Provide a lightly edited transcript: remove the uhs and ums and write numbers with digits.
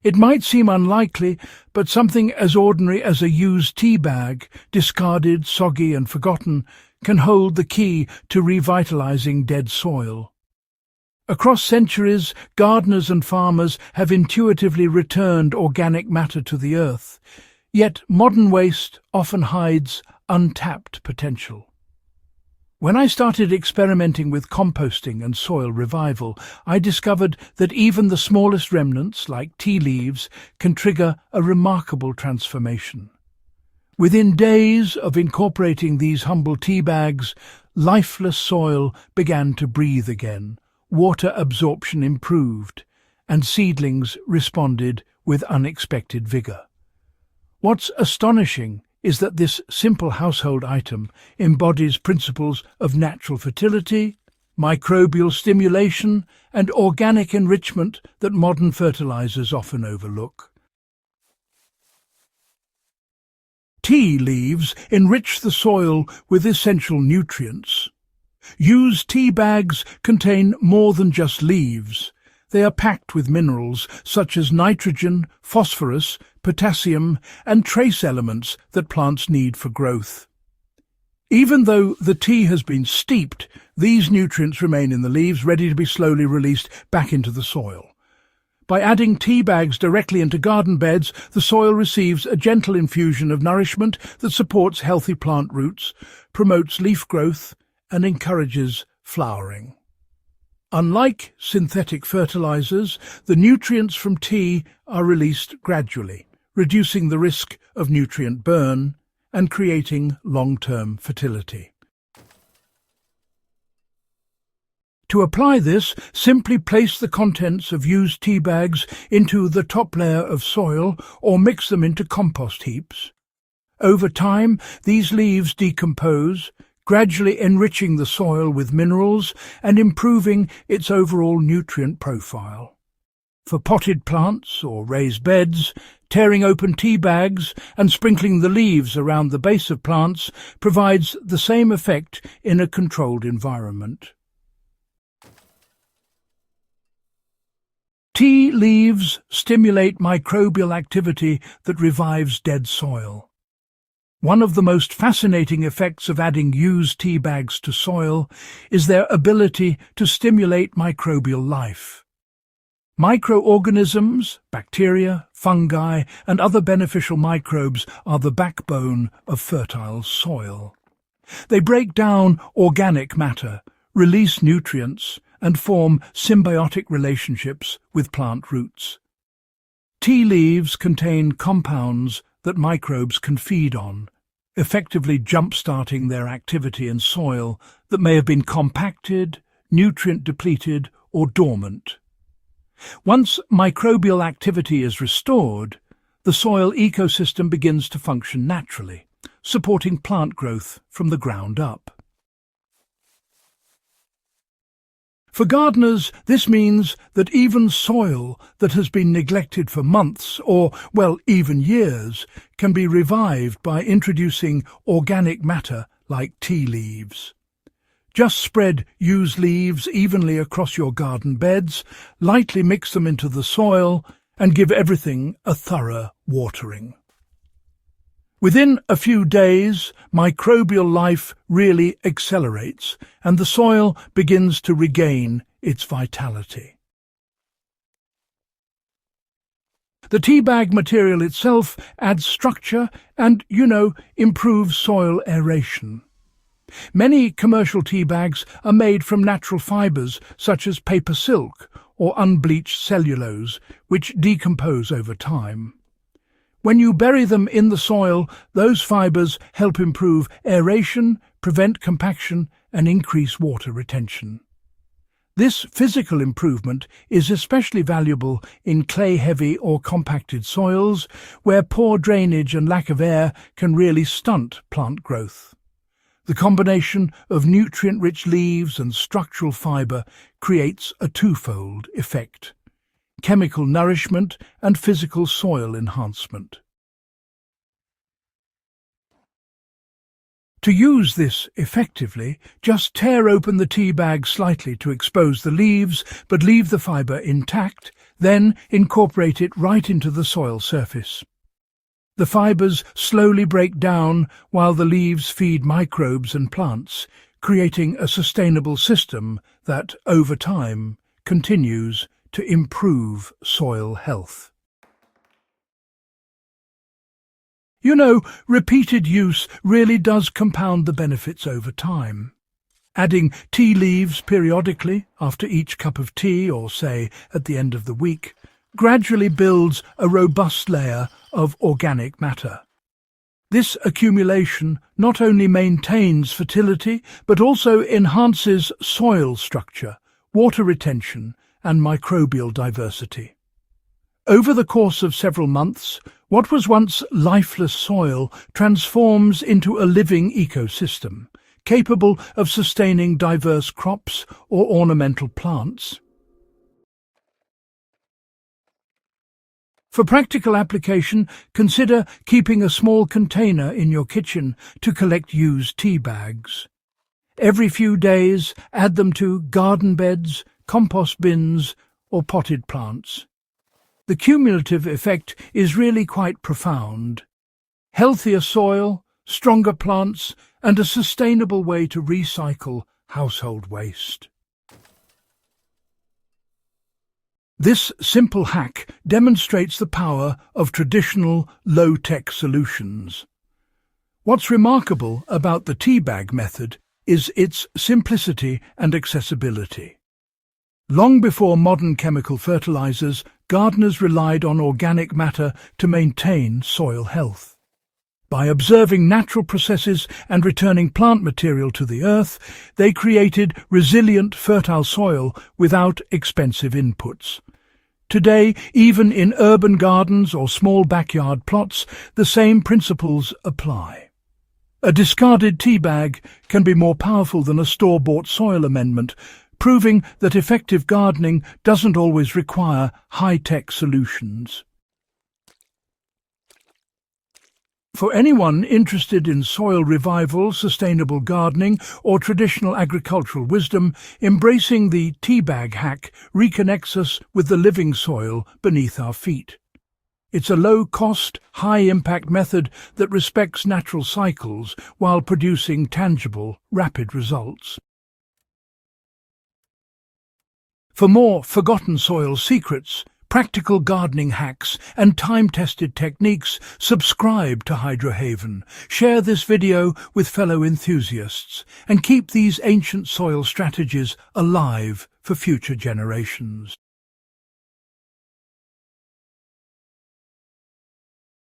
It might seem unlikely, but something as ordinary as a used tea bag, discarded, soggy and forgotten, can hold the key to revitalizing dead soil. Across centuries, gardeners and farmers have intuitively returned organic matter to the earth, yet modern waste often hides untapped potential. When I started experimenting with composting and soil revival, I discovered that even the smallest remnants, like tea leaves, can trigger a remarkable transformation. Within days of incorporating these humble tea bags, lifeless soil began to breathe again, water absorption improved, and seedlings responded with unexpected vigour. What's astonishing is that this simple household item embodies principles of natural fertility, microbial stimulation, and organic enrichment that modern fertilizers often overlook. Tea leaves enrich the soil with essential nutrients. Used tea bags contain more than just leaves. They are packed with minerals such as nitrogen, phosphorus, potassium, and trace elements that plants need for growth. Even though the tea has been steeped, these nutrients remain in the leaves, ready to be slowly released back into the soil. By adding tea bags directly into garden beds, the soil receives a gentle infusion of nourishment that supports healthy plant roots, promotes leaf growth, and encourages flowering. Unlike synthetic fertilizers, the nutrients from tea are released gradually, reducing the risk of nutrient burn and creating long-term fertility. To apply this, simply place the contents of used tea bags into the top layer of soil or mix them into compost heaps. Over time, these leaves decompose, gradually enriching the soil with minerals and improving its overall nutrient profile. For potted plants or raised beds, tearing open tea bags and sprinkling the leaves around the base of plants provides the same effect in a controlled environment. Tea leaves stimulate microbial activity that revives dead soil. One of the most fascinating effects of adding used tea bags to soil is their ability to stimulate microbial life. Microorganisms, bacteria, fungi, and other beneficial microbes are the backbone of fertile soil. They break down organic matter, release nutrients, and form symbiotic relationships with plant roots. Tea leaves contain compounds that microbes can feed on, effectively jump-starting their activity in soil that may have been compacted, nutrient-depleted, or dormant. Once microbial activity is restored, the soil ecosystem begins to function naturally, supporting plant growth from the ground up. For gardeners, this means that even soil that has been neglected for months or, well, even years, can be revived by introducing organic matter like tea leaves. Just spread used leaves evenly across your garden beds, lightly mix them into the soil, and give everything a thorough watering. Within a few days, microbial life really accelerates, and the soil begins to regain its vitality. The tea bag material itself adds structure and, improves soil aeration. Many commercial tea bags are made from natural fibres such as paper silk or unbleached cellulose, which decompose over time. When you bury them in the soil, those fibres help improve aeration, prevent compaction, and increase water retention. This physical improvement is especially valuable in clay-heavy or compacted soils, where poor drainage and lack of air can really stunt plant growth. The combination of nutrient-rich leaves and structural fibre creates a twofold effect: chemical nourishment and physical soil enhancement. To use this effectively, just tear open the tea bag slightly to expose the leaves, but leave the fibre intact, Then incorporate it right into the soil surface. The fibers slowly break down while the leaves feed microbes and plants, creating a sustainable system that, over time, continues to improve soil health. You know, repeated use really does compound the benefits over time. Adding tea leaves periodically after each cup of tea, or say at the end of the week, gradually builds a robust layer of organic matter. This accumulation not only maintains fertility, but also enhances soil structure, water retention, and microbial diversity. Over the course of several months, what was once lifeless soil transforms into a living ecosystem, capable of sustaining diverse crops or ornamental plants. For practical application, consider keeping a small container in your kitchen to collect used tea bags. Every few days, add them to garden beds, compost bins, or potted plants. The cumulative effect is really quite profound. Healthier soil, stronger plants, and a sustainable way to recycle household waste. This simple hack demonstrates the power of traditional low-tech solutions. What's remarkable about the tea bag method is its simplicity and accessibility. Long before modern chemical fertilizers, gardeners relied on organic matter to maintain soil health. By observing natural processes and returning plant material to the earth, they created resilient, fertile soil without expensive inputs. Today, even in urban gardens or small backyard plots, the same principles apply. A discarded tea bag can be more powerful than a store-bought soil amendment, proving that effective gardening doesn't always require high-tech solutions. For anyone interested in soil revival, sustainable gardening, or traditional agricultural wisdom, embracing the tea bag hack reconnects us with the living soil beneath our feet. It's a low-cost, high-impact method that respects natural cycles while producing tangible, rapid results. For more forgotten soil secrets, practical gardening hacks, and time-tested techniques, subscribe to HydroHaven, share this video with fellow enthusiasts, and keep these ancient soil strategies alive for future generations.